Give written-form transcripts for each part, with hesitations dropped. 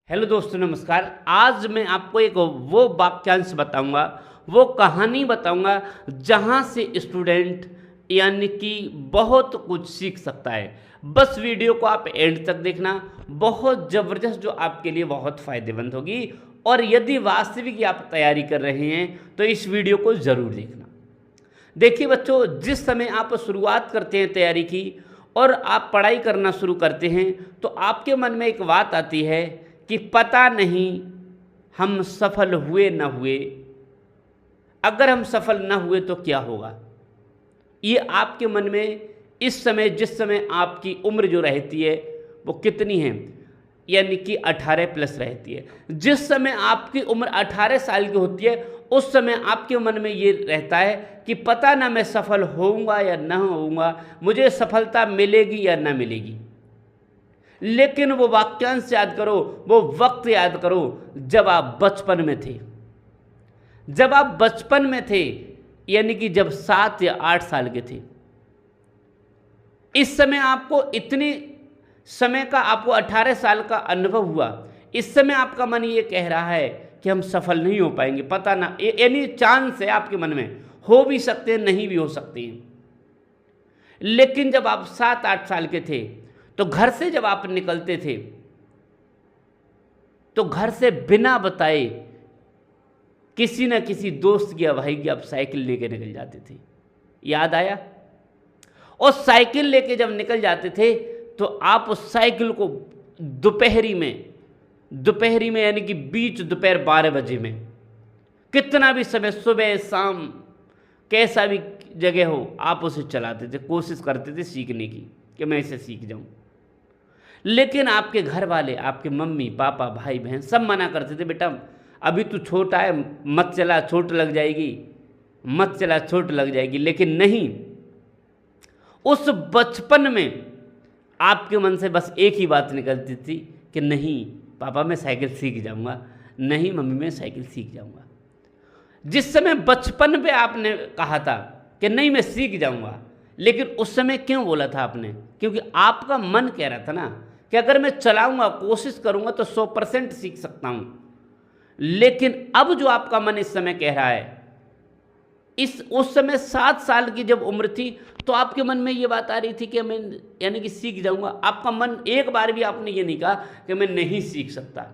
Hello दोस्तों, नमस्कार। आज मैं आपको एक वो वाक्यांश बताऊंगा, वो कहानी बताऊंगा जहां से स्टूडेंट यानी कि बहुत कुछ सीख सकता है। बस वीडियो को आप एंड तक देखना, बहुत ज़बरदस्त, जो आपके लिए बहुत फ़ायदेमंद होगी। और यदि वास्तविक आप तैयारी कर रहे हैं तो इस वीडियो को ज़रूर देखना। देखिए बच्चों, जिस समय आप शुरुआत करते हैं तैयारी की और आप पढ़ाई करना शुरू करते हैं तो आपके मन में एक बात आती है कि पता नहीं हम सफल हुए न हुए, अगर हम सफल न हुए तो क्या होगा। ये आपके मन में इस समय, जिस समय आपकी उम्र जो रहती है वो कितनी है, यानी कि 18 प्लस रहती है। जिस समय आपकी उम्र 18 साल की होती है उस समय आपके मन में ये रहता है कि पता ना मैं सफल होऊंगा या ना होऊंगा, मुझे सफलता मिलेगी या ना मिलेगी। लेकिन वो वाक्यांश याद करो, वो वक्त याद करो जब आप बचपन में थे। जब आप बचपन में थे यानी कि जब 7 या 8 साल के थे, इस समय आपको इतने समय का, आपको 18 साल का अनुभव हुआ। इस समय आपका मन ये कह रहा है कि हम सफल नहीं हो पाएंगे, पता ना, यानी चांस है आपके मन में, हो भी सकते हैं नहीं भी हो सकते हैं। लेकिन जब आप 7-8 साल के थे तो घर से जब आप निकलते थे तो घर से बिना बताए किसी न किसी दोस्त या भाई की आप साइकिल लेके निकल जाते थे। याद आया? और साइकिल लेके जब निकल जाते थे तो आप उस साइकिल को दोपहरी में यानी कि बीच दोपहर 12 बजे में, कितना भी समय, सुबह शाम, कैसा भी जगह हो, आप उसे चलाते थे, कोशिश करते थे सीखने की कि मैं इसे सीख जाऊं। लेकिन आपके घर वाले, आपके मम्मी पापा भाई बहन सब मना करते थे, बेटा अभी तू छोटा है, मत चला, चोट लग जाएगी, मत चला, चोट लग जाएगी। लेकिन नहीं, उस बचपन में आपके मन से बस एक ही बात निकलती थी कि नहीं पापा मैं साइकिल सीख जाऊंगा, नहीं मम्मी मैं साइकिल सीख जाऊंगा। जिस समय बचपन पे आपने कहा था कि नहीं मैं सीख जाऊंगा, लेकिन उस समय क्यों बोला था आपने? क्योंकि आपका मन कह रहा था ना कि अगर मैं चलाऊंगा, कोशिश करूंगा तो 100% सीख सकता हूं। लेकिन अब जो आपका मन इस समय कह रहा है, उस समय 7 साल की जब उम्र थी तो आपके मन में ये बात आ रही थी कि मैं यानी कि सीख जाऊंगा। आपका मन एक बार भी आपने ये नहीं कहा कि मैं नहीं सीख सकता।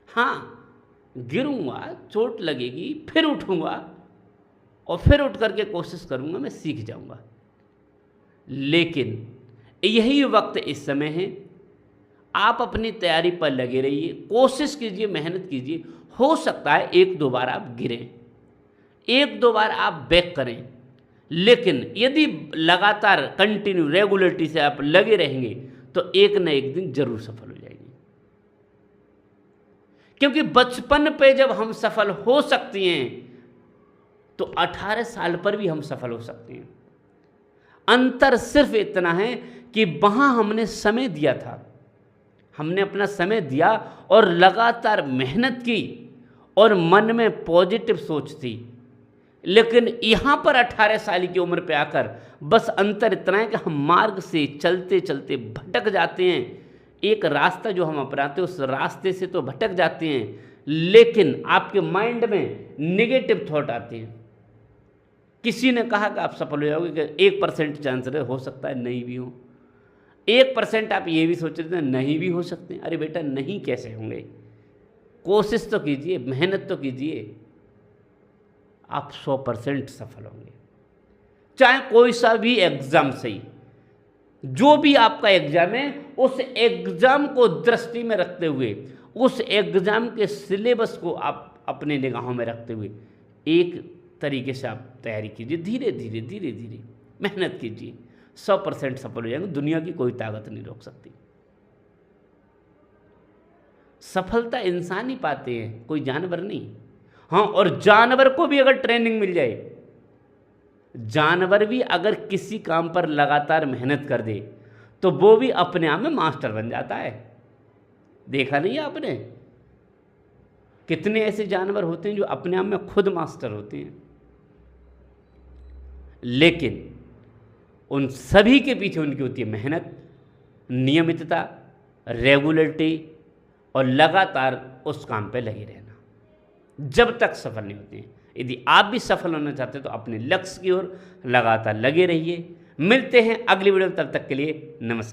हाँ, गिरूंगा, चोट लगेगी, फिर उठूंगा और फिर उठ करके कोशिश करूंगा, मैं सीख जाऊंगा। लेकिन यही वक्त इस समय है, आप अपनी तैयारी पर लगे रहिए, कोशिश कीजिए, मेहनत कीजिए। हो सकता है 1-2 बार आप गिरें, 1-2 बार आप बैक करें, लेकिन यदि लगातार कंटिन्यू रेगुलरिटी से आप लगे रहेंगे तो एक न एक दिन जरूर सफल हो जाएंगे। क्योंकि बचपन पे जब हम सफल हो सकते हैं तो 18 साल पर भी हम सफल हो सकते हैं। अंतर सिर्फ इतना है कि वहां हमने समय दिया था, हमने अपना समय दिया और लगातार मेहनत की और मन में पॉजिटिव सोच थी। लेकिन यहां पर 18 साल की उम्र पे आकर बस अंतर इतना है कि हम मार्ग से चलते चलते भटक जाते हैं। एक रास्ता जो हम अपनाते हैं उस रास्ते से तो भटक जाते हैं, लेकिन आपके माइंड में नेगेटिव थॉट आते हैं। किसी ने कहा कि आप सफल हो जाओगे, कि 1% चांस हो सकता है नहीं भी हो, 1% आप ये भी सोच रहे थे नहीं भी हो सकते हैं। अरे बेटा नहीं कैसे होंगे, कोशिश तो कीजिए, मेहनत तो कीजिए, आप 100% सफल होंगे। चाहे कोई सा भी एग्जाम सही, जो भी आपका एग्जाम है, उस एग्जाम को दृष्टि में रखते हुए, उस एग्जाम के सिलेबस को आप अपने निगाहों में रखते हुए एक तरीके से आप तैयारी कीजिए। धीरे धीरे धीरे धीरे मेहनत कीजिए, 100% सफल हो जाएंगे। दुनिया की कोई ताकत नहीं रोक सकती। सफलता इंसान ही पाते हैं, कोई जानवर नहीं। हाँ, और जानवर को भी अगर ट्रेनिंग मिल जाए, जानवर भी अगर किसी काम पर लगातार मेहनत कर दे तो वो भी अपने आप में मास्टर बन जाता है। देखा नहीं है आपने? कितने ऐसे जानवर होते हैं जो अपने आप में खुद मास्टर होते हैं। लेकिन उन सभी के पीछे उनकी होती है मेहनत, नियमितता, रेगुलरिटी और लगातार उस काम पे लगे रहना जब तक सफल नहीं होते हैं। यदि आप भी सफल होना चाहते हैं तो अपने लक्ष्य की ओर लगातार लगे रहिए। मिलते हैं अगली वीडियो, तब तक के लिए नमस्कार।